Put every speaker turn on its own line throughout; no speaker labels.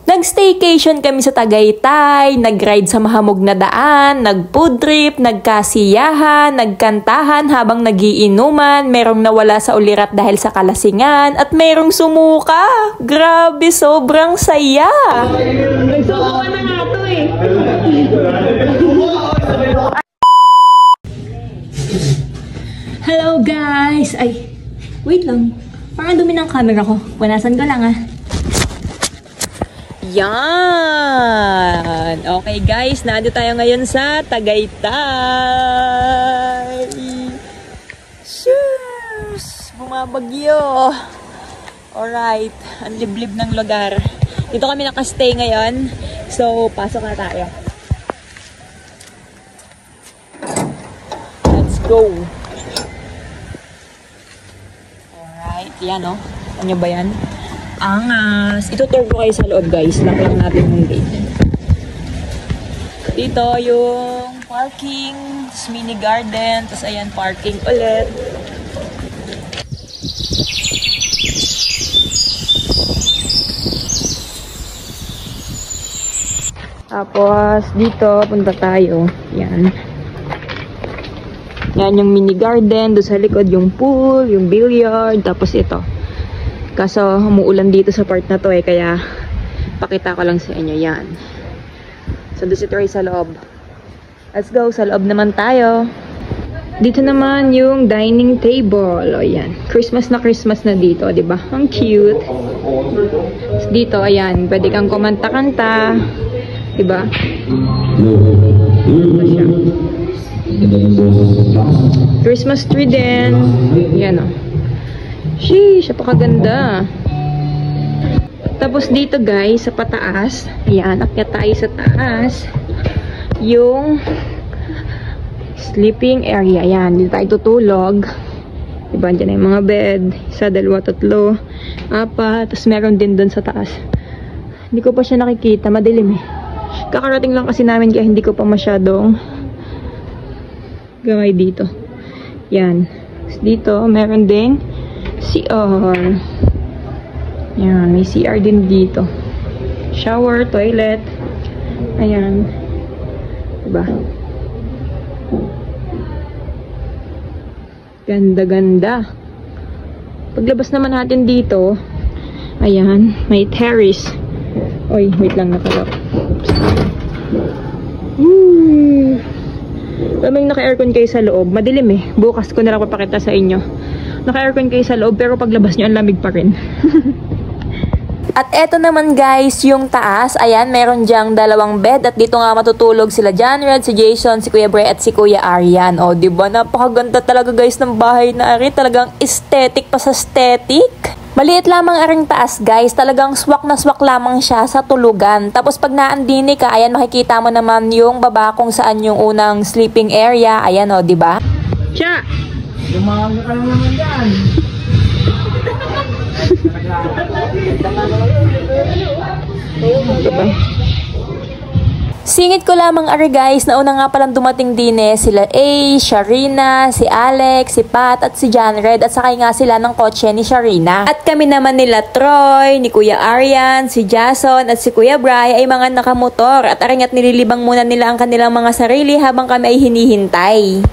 Nag-staycation kami sa Tagaytay, nag-ride sa mahamog na daan, nag-food trip, nagkasiyahan, nagkantahan habang nagiinuman, merong nawala sa ulirat dahil sa kalasingan, at merong sumuka. Grabe, sobrang saya!
Nagsukuha na nga to eh. Hello guys! Ay, wait lang. Parang dumi ng camera ko. Punasan ko lang ah.
Yan! Okay guys, nandito tayo ngayon sa Tagaytay. Shoes! Bumabagyo. Alright, ang liblib ng lugar. Dito kami nakastay ngayon. So, pasok na tayo. Let's go! Alright, yan o. Ano ba yan? Angas. Itutur ko kayo sa loob guys. Lock lang natin yung gate. Dito yung parking. Tapos mini garden. Tapos ayan parking ulit. Tapos dito punta tayo. Yan. Yan yung mini garden. Doon sa likod yung pool. Yung billiard. Tapos ito. Kaso umuulan dito sa part na to eh, kaya pakita ko lang sa inyo yan. So doon si Troy sa loob. Let's go, sa loob naman tayo. Dito naman yung dining table. O yan, Christmas na dito, di ba? Ang cute. So, dito, ayan, pwede kang kumanta-kanta. Di ba? Ito siya. Christmas tree din. Yan o. Sheesh, napakaganda. Tapos dito guys, sa pataas, ayan, akyat tayo sa taas, yung sleeping area, ayan, dito tayo tutulog. Diba, dyan yung mga bed, isa, dalawa, tatlo, apat, tapos meron din dun sa taas. Hindi ko pa siya nakikita, madilim eh. Kakarating lang kasi namin kaya hindi ko pa masyadong gamay dito. Yan. Tapos dito, meron ding CR. Yan, may CR din dito. Shower, toilet. Ayan. Diba? Ganda-ganda. Paglabas naman natin dito, ayan, may terrace. Oy, wait lang, nakalap. Kaming naka-aircon kayo sa loob. Madilim eh. Bukas ko na lang papakita sa inyo. Naka-aircon kayo sa loob, pero paglabas nyo, ang lamig pa rin. At eto naman guys, yung taas. Ayan, meron dyang dalawang bed. At dito nga matutulog sila John Red, si Jason, si Kuya Bray, at si Kuya Aryan. O, diba? Napakaganda talaga guys ng bahay na ari. Talagang aesthetic pa sa aesthetic. Maliit lamang aring taas guys. Talagang swak na swak lamang siya sa tulugan. Tapos pag naandini ka, ayan, makikita mo naman yung baba kung saan yung unang sleeping area. Ayan o, diba? Siya!
Lumami ka naman yan.
Singit ko lamang ari guys, na una nga palang dumating din eh, sila A, Sharina, si Alex, si Pat, at si John Red, at sakay nga sila ng kotse ni Sharina. At kami naman nila Troy, ni Kuya Aryan, si Jason, at si Kuya Bray ay mga nakamotor, at aring at nililibang muna nila ang kanilang mga sarili habang kami ay hinihintay.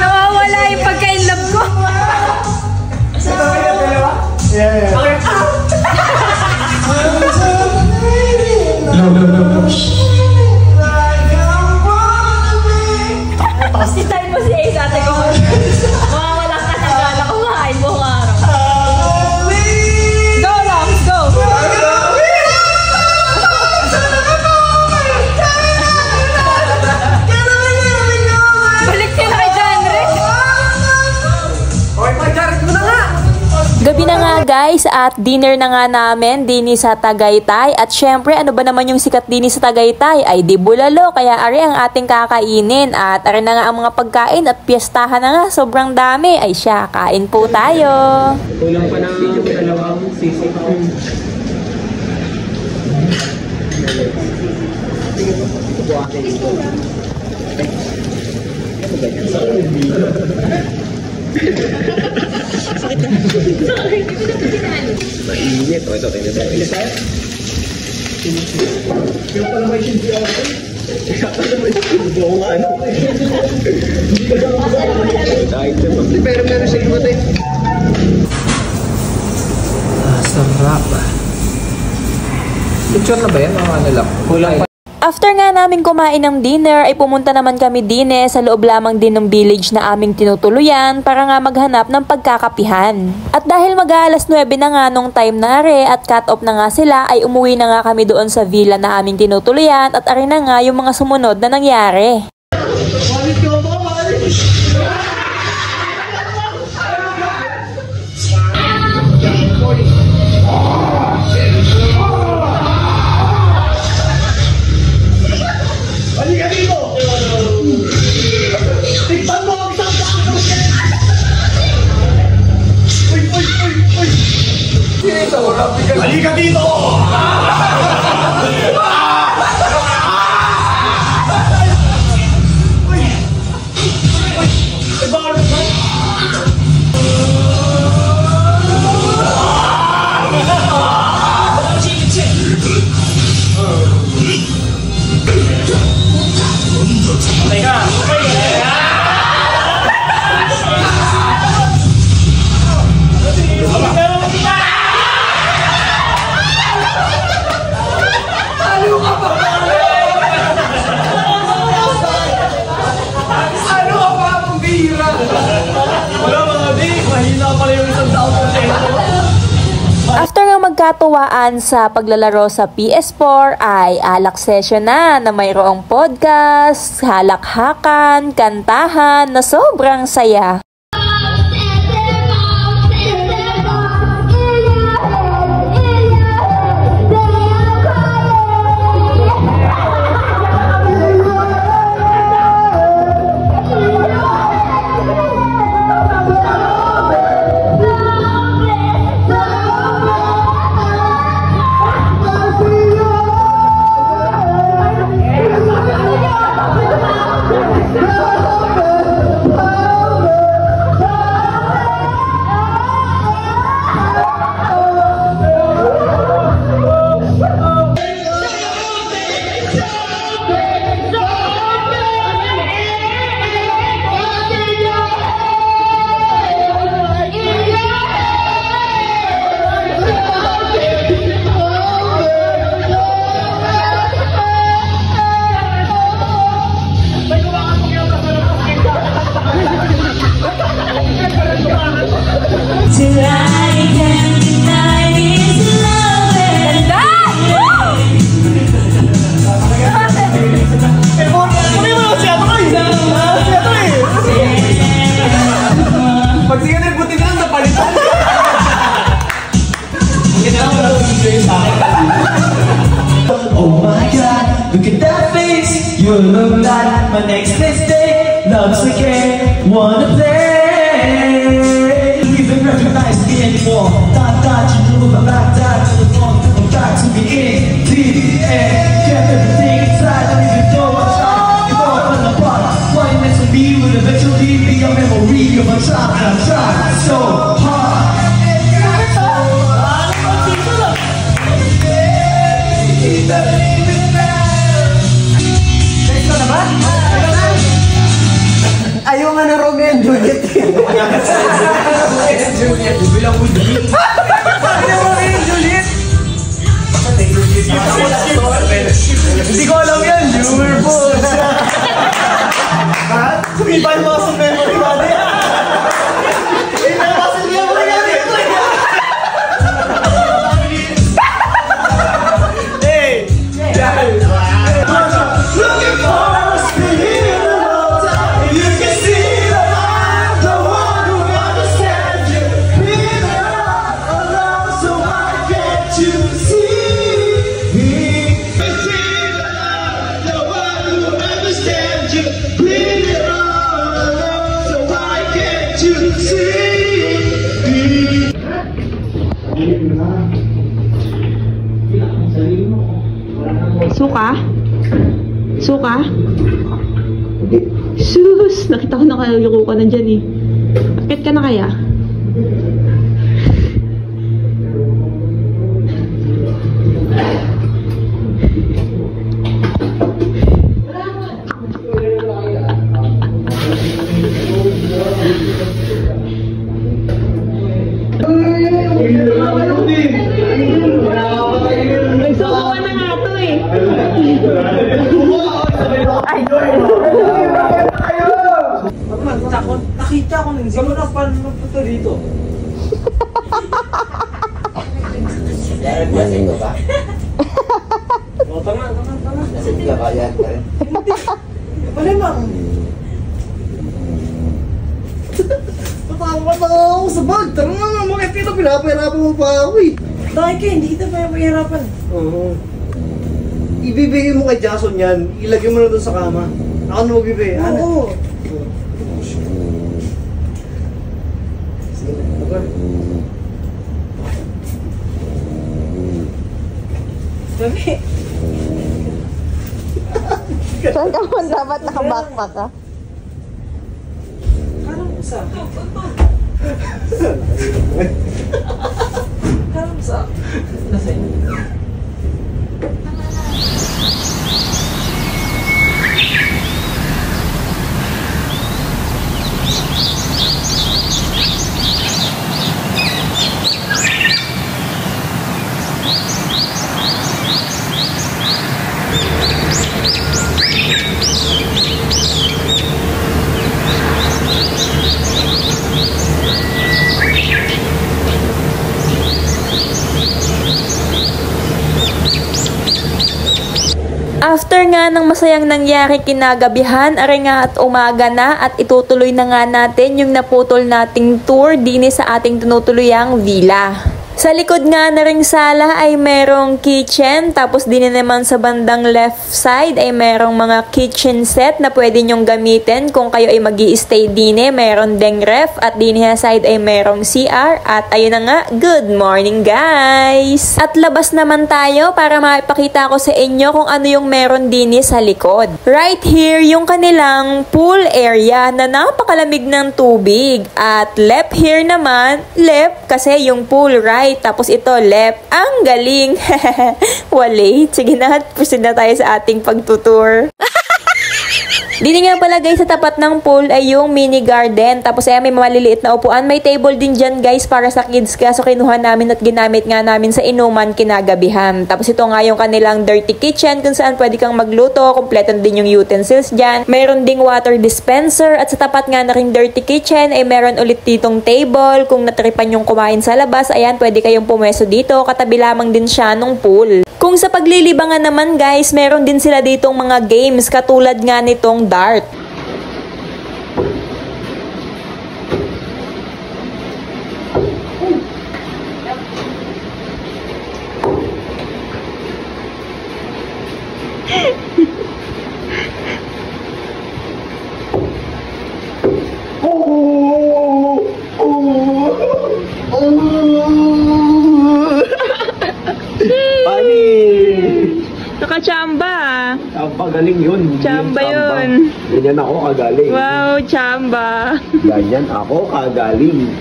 Nawawala yung pagka-inlove ko.
Yeah.
Sitay mo si Ace, ate ko. Mawawala ka na gana kumain mo nga. Go lang, go! Balik ka na kay John Red.
Gabi na nga guys, at dinner na nga namin dini sa Tagaytay. At syempre, ano ba naman yung sikat dini sa Tagaytay? Ay di bulalo, kaya ari ang ating kakainin. At ari na nga ang mga pagkain at piyestahan na nga, sobrang dami. Ay siya, kain po tayo.
Kulang pa ng dalawang sisig.
Mainit. O, ito. Ilis tayo. Kaya pala may shindi ako. Kaya pala may shindi ako nga, ano? Pero meron siya imatay.
Sarap. Picture na ba yan? Mga ano lang? Kulang pa.
After nga namin kumain ng dinner, ay pumunta naman kami din sa loob lamang din ng village na aming tinutuluyan para nga maghanap ng pagkakapihan. At dahil mag-aalas 9 na nga nung time na at cut off na nga sila, ay umuwi na nga kami doon sa villa na aming tinutuluyan at arin na nga yung mga sumunod na nangyari.
Halika dito!
After nga magkatuwaan sa paglalaro sa PS4 ay alak session na mayroong podcast, halakhakan, kantahan na sobrang saya.
Oh my God, look at that face. You look like my next day. Love's the game, wanna play. You even recognize me anymore. That you know about that to the phone. I'm back to be in DDA. Kept everything inside, don't even know what's right. It's all on the part. What it meant to be will eventually be a memory of a time that I tried so hard.
Ayaw nga na Romeo and Juliet. Romeo and Juliet. Bilang mo din. Romeo and Juliet. Hindi ko alam yan. You were born. Ha? Sumipa yung mga sa memory natin. Inabasin niya mo yan. Hey! Looking for a spirit. You can see that I'm the one who understands you. Been alone, so why can't you see me? You can see that I'm the one who understands you. Been alone, so why can't you see me?
Suka? Suka? Sus! Nakita ko na yuko ka na dyan eh. Akit ka na kaya? Nagsukuha na nga to eh.
Nakita ko nang siguro na paano magpunta dito. Tama. Malamang.
Tatawa na ako sa bag. Tara nga, mga pito, pinapahirapan mo pa ako eh.
Bakit ka? Hindi kita pinapahirapan.
Oo. Ibibigay mo kay Jason yan. Ilagay mo na doon sa kama. Ako na magbibigay.
Oo. Dami.
Saan ka man dapat naka-backpack ka?
Kala mo sa akin. Kala mo sa akin. Nasa inyo.
After nga ng masayang nangyari kinagabihan, are nga at umaga na at itutuloy na nga natin yung naputol nating tour din sa ating tinutuluyang villa. Sa likod nga na ring sala ay merong kitchen, tapos din naman sa bandang left side ay merong mga kitchen set na pwede nyong gamitin kung kayo ay magi-stay din. Meron ding ref at din sa side ay merong CR at ayun na nga, good morning guys! At labas naman tayo para maipakita ko sa inyo kung ano yung meron din sa likod. Right here yung kanilang pool area na napakalamig ng tubig at left here naman, left kasi yung pool right. Tapos ito, left. Ang galing! Wait, sige na, proceed na tayo sa ating pagtutour. Dito nga pala guys, sa tapat ng pool ay yung mini garden. Tapos ay may maliliit na upuan. May table din dyan guys para sa kids. Kaso kinuha namin at ginamit nga namin sa inuman kinagabihan. Tapos ito nga yung kanilang dirty kitchen kung saan pwede kang magluto. Kompleto din yung utensils dyan. Mayroon ding water dispenser. At sa tapat nga na ring dirty kitchen ay meron ulit ditong table. Kung natripan yung kumain sa labas, ayan, pwede kayong pumwesto dito. Katabi lamang din siya nung pool. Kung sa paglilibangan naman guys, meron din sila ditong mga games katulad nga nitong dart. Chamba.
Chamba, galing yun.
Chamba yun.
Ganyan ako kagaling.
Wow, chamba.
Ganyan ako kagaling.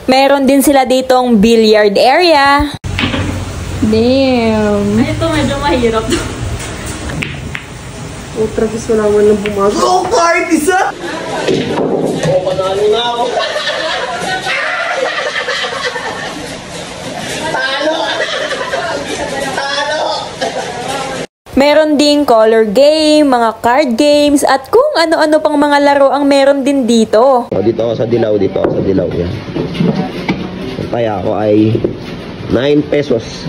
Meron din sila ditong billiard area. Damn.
Ay, ito medyo mahirap.
Oh, Travis, wala man lang pumasok. Oh, kahit isa! Oh, panalo na ako.
Meron ding color game, mga card games, at kung ano-ano pang mga laro ang meron din dito.
O, dito ako sa dilaw, yan. Ang kaya ko ay 9 pesos.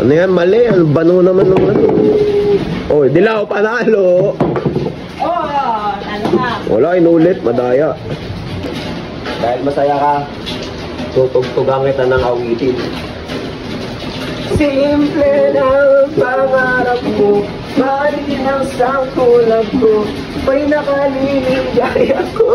Ano yan, mali. Bano naman ng ano. Oh, dilaw, panalo. Wala, inulit, madaya. Dahil masaya ka, tutugtugan kita ng awitin. Simple na ang pangarap mo, marin ang sangkulab ko, may nakaliligay ako,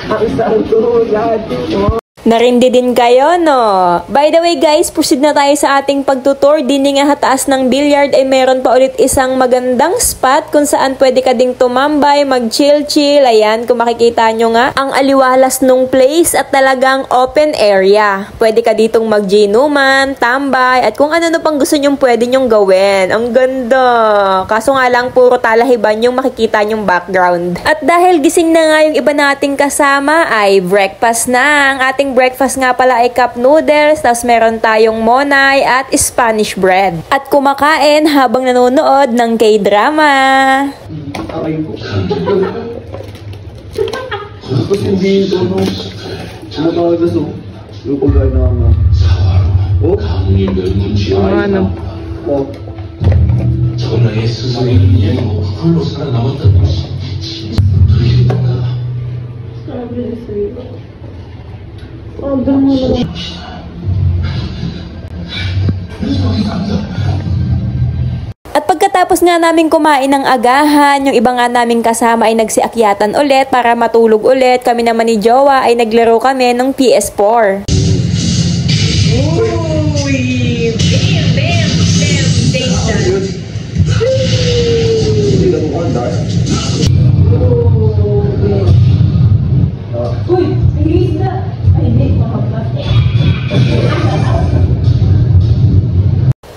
ang sangkulad mo.
Narindi din kayo, no? By the way guys, proceed na tayo sa ating pagtutour. Dini nga hataas ng billiard ay meron pa ulit isang magandang spot kung saan pwede ka ding tumambay, mag-chill-chill. Ayan, kung makikita nyo nga, ang aliwalas nung place at talagang open area. Pwede ka ditong mag-ginuman, tambay, at kung ano-ano pang gusto nyong pwede nyong gawin. Ang ganda! Kaso nga lang, puro talahiban yung makikita nyong background. At dahil gising na nga yung iba nating kasama, ay breakfast na. Ang ating breakfast nga pala ay cup noodles, tapos meron tayong monay at Spanish bread. At kumakain habang nanonood ng K-drama.
Tapos hindi ito, no? Sumatawag na so. Yung pagkain na nga. Oh?
Ano?
Oh.
전하의 스승이 홀로 살아남았다는 것이 들리는가?
At pagkatapos nga namin kumain ng agahan, yung iba nga naming kasama ay nagsiakyatan ulit para matulog ulit. Kami naman ni Jowa ay naglaro kami ng PS4.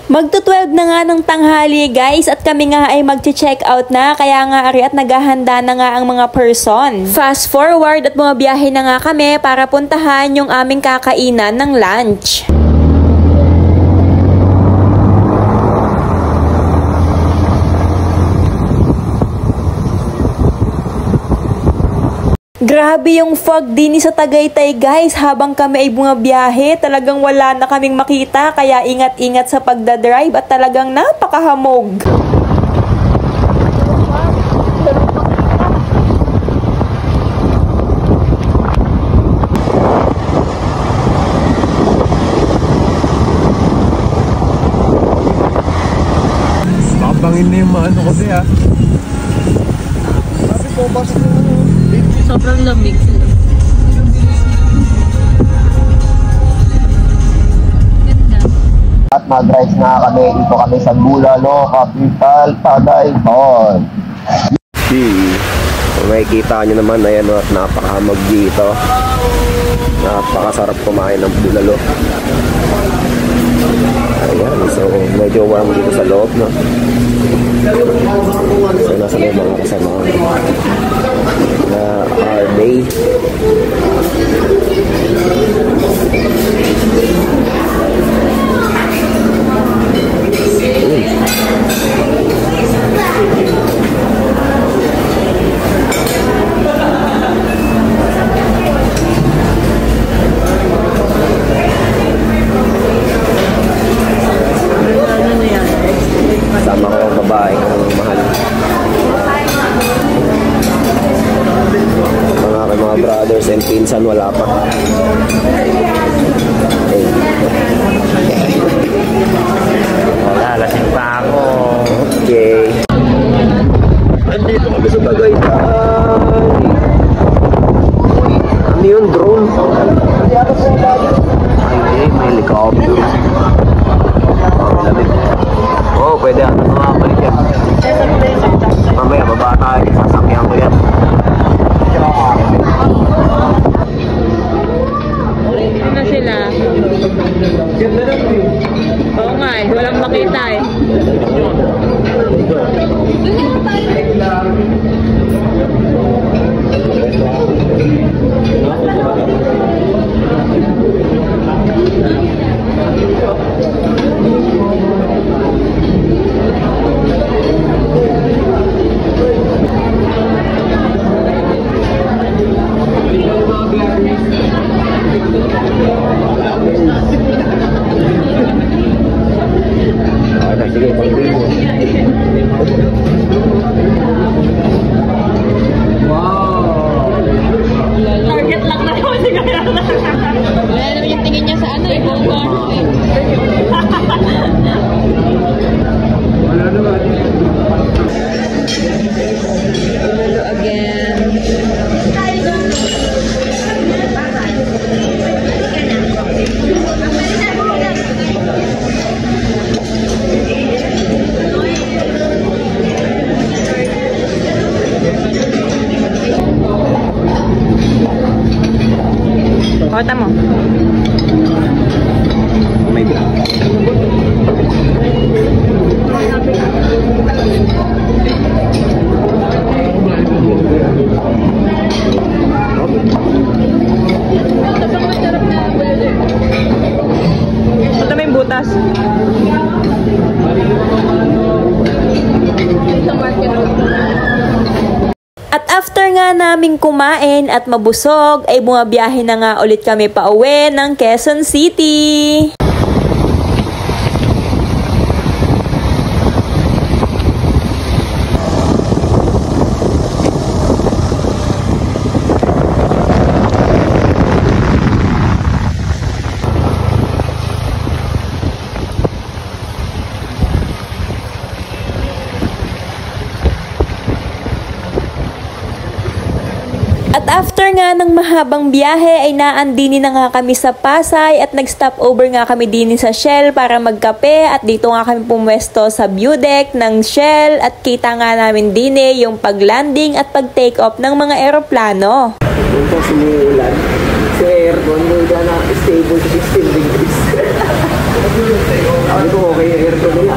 Magto-12 na nga ng tanghali guys at kami nga ay magche-check out na, kaya nga ari at naghahanda na nga ang mga person. Fast forward at bumabiyahe na nga kami para puntahan yung aming kakainan ng lunch. Grabe yung fog din sa Tagaytay guys, habang kami ay bumabiyahe, talagang wala na kaming makita, kaya ingat-ingat sa pagdadrive at talagang napakahamog.
Babangin na yung maano kasi ha. Sabi ko, pasok mo.
Sobrang lamig.
At mag-drive na kami, ito kami sa Bulalo, Capital, Tagaytay. Kung makikita nyo naman, ayan at napakahamog dito. Napakasarap kumain ng bulalo. Ayan, so medyo warm dito sa loob, no? So nasa loob mga kasama na our day. Sama ko ang babae ng mahal. Mga brothers and pinsan wala pa.
Wala, lasing pa ako.
Okay. Andito kami sa Tagaytay. Ano yun, drone? Ay, may helicopter. Oh, pwede ako makabalik yan. Mamaya, baba tayo. Sasakyan ko yan.
Ano sila? Oo nga eh, walang makita eh.
Sige, pag-ibig.
Target lang na naman si Kaya.
Wala naman yung tingin niya sa ano eh, kung ano eh.
Wala naman.
Hello again. taas. At after nga naming kumain at mabusog, ay bumabiyahe na nga ulit kami pa uwi ng Quezon City. At after nga ng mahabang biyahe ay naandini na nga kami sa Pasay at nag-stop over nga kami din sa Shell para magkape at dito nga kami pumwesto sa view deck ng Shell at kita nga namin din yung pag-landing at pag-take off ng mga eroplano.
Punta sumuulan. Si aircon, doon na stable sa 16 degrees. Sabi ko, okay yung aircon nila.